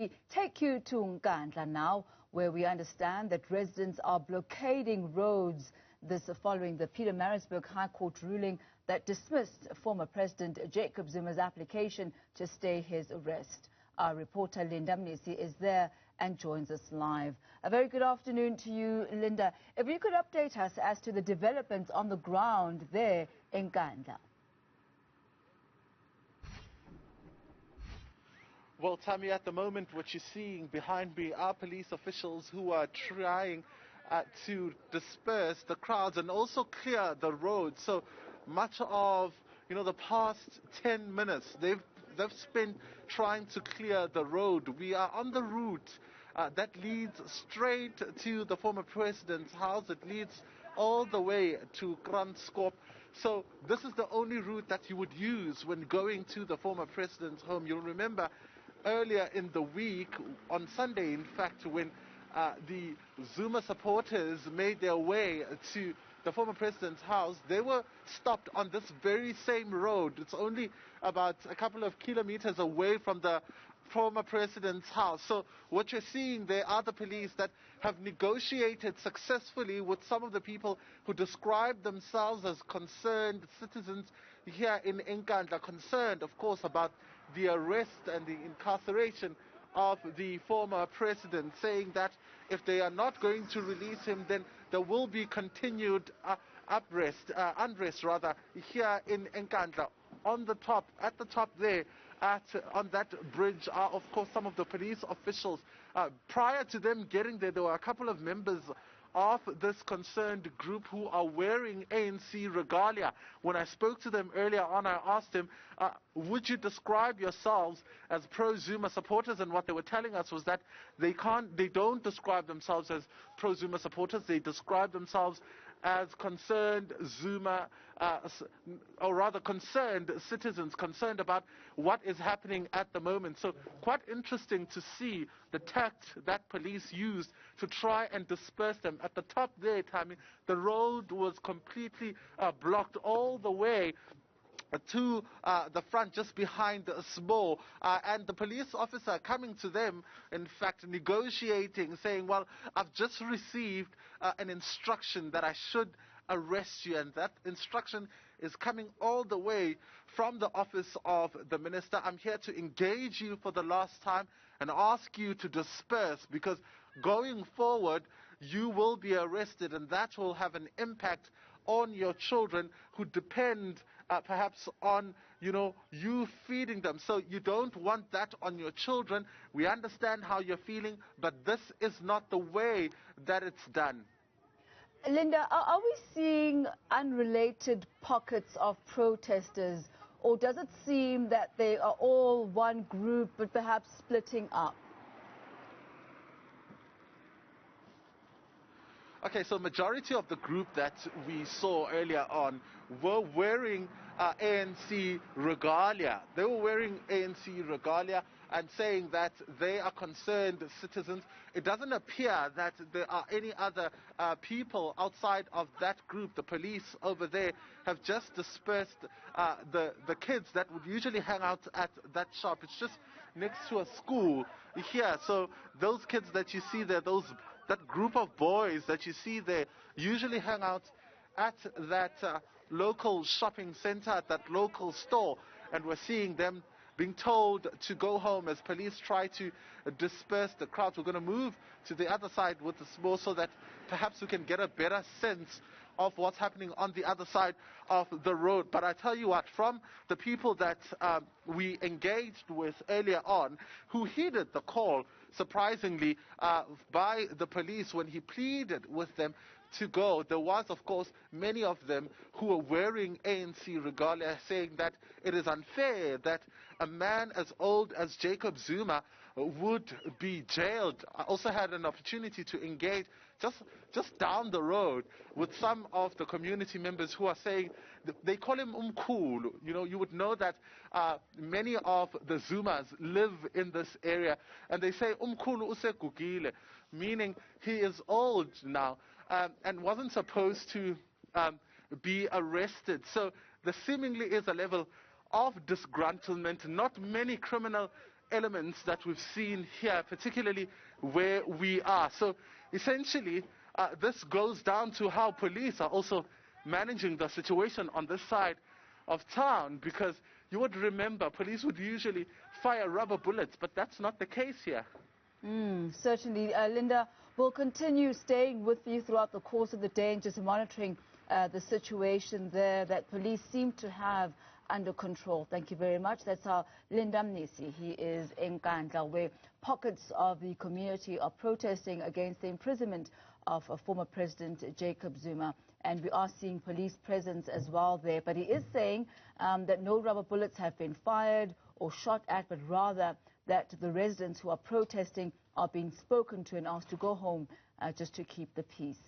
We take you to Nkandla now, where we understand that residents are blockading roads. This following the Pietermaritzburg High Court ruling that dismissed former President Jacob Zuma's application to stay his arrest. Our reporter Linda Mnisi is there and joins us live. A very good afternoon to you, Linda. If you could update us as to the developments on the ground there in Nkandla. Well, Tammy, at the moment, what you're seeing behind me are police officials who are trying to disperse the crowds and also clear the road. So much of, the past 10 minutes, they've spent trying to clear the road. We are on the route that leads straight to the former president's house. It leads all the way to Nkandla. So this is the only route that you would use when going to the former president's home. You'll remember earlier in the week, on Sunday, in fact, when the Zuma supporters made their way to the former president's house, they were stopped on this very same road. It's only about a couple of kilometers away from the former president's house. So what you're seeing there are the police that have negotiated successfully with some of the people who describe themselves as concerned citizens here in Nkandla, concerned, of course, about the arrest and the incarceration of the former president, saying that if they are not going to release him, then there will be continued unrest here in Nkandla. On the top, at the top there, on that bridge are, of course, some of the police officials. Prior to them getting there, there were a couple of members of this concerned group who are wearing ANC regalia. When I spoke to them earlier on, I asked them, would you describe yourselves as pro-Zuma supporters? And what they were telling us was that they don't describe themselves as pro-Zuma supporters. They describe themselves as concerned Zuma, or rather concerned citizens, concerned about what is happening at the moment. So quite interesting to see the tact that police used to try and disperse them. At the top there, Tammy, the road was completely blocked all the way to the front, just behind the SMO, and the police officer coming to them, in fact, negotiating, saying, well, I've just received an instruction that I should arrest you, and that instruction is coming all the way from the office of the minister. I'm here to engage you for the last time and ask you to disperse, because going forward you will be arrested, and that will have an impact on your children who depend perhaps on you feeding them. So you don't want that on your children. We understand how you're feeling, but this is not the way that it's done. Linda, are we seeing unrelated pockets of protesters, or does it seem that they are all one group but perhaps splitting up? Okay, so majority of the group that we saw earlier on were wearing ANC regalia. They were wearing ANC regalia and saying that they are concerned citizens. It doesn't appear that there are any other people outside of that group. The police over there have just dispersed the kids that would usually hang out at that shop. It's just next to a school here. So those kids that you see there, that group of boys that you see there usually hang out at that local shopping center, at that local store, and we're seeing them being told to go home as police try to disperse the crowds. We're going to move to the other side with the SMO so that perhaps we can get a better sense of what's happening on the other side of the road. But I tell you what, from the people that we engaged with earlier on, who heeded the call, surprisingly, by the police when he pleaded with them to go, there was, of course, many of them who were wearing ANC regalia, saying that it is unfair that a man as old as Jacob Zuma would be jailed. I also had an opportunity to engage just down the road with some of the community members who are saying, they call him Umkhulu. You would know that many of the Zumas live in this area, and they say Umkhulu usekugile, meaning he is old now and wasn't supposed to be arrested. So there seemingly is a level of disgruntlement. Not many criminal elements that we've seen here, particularly where we are. So essentially, this goes down to how police are also managing the situation on this side of town, because you would remember police would usually fire rubber bullets, but that's not the case here. Certainly. Linda, we'll continue staying with you throughout the course of the day and just monitoring the situation there that police seem to have under control. Thank you very much. That's our Linda Mnisi. He is in Nkandla, where pockets of the community are protesting against the imprisonment of former President Jacob Zuma. And we are seeing police presence as well there. But he is saying that no rubber bullets have been fired or shot at, but rather that the residents who are protesting are being spoken to and asked to go home just to keep the peace.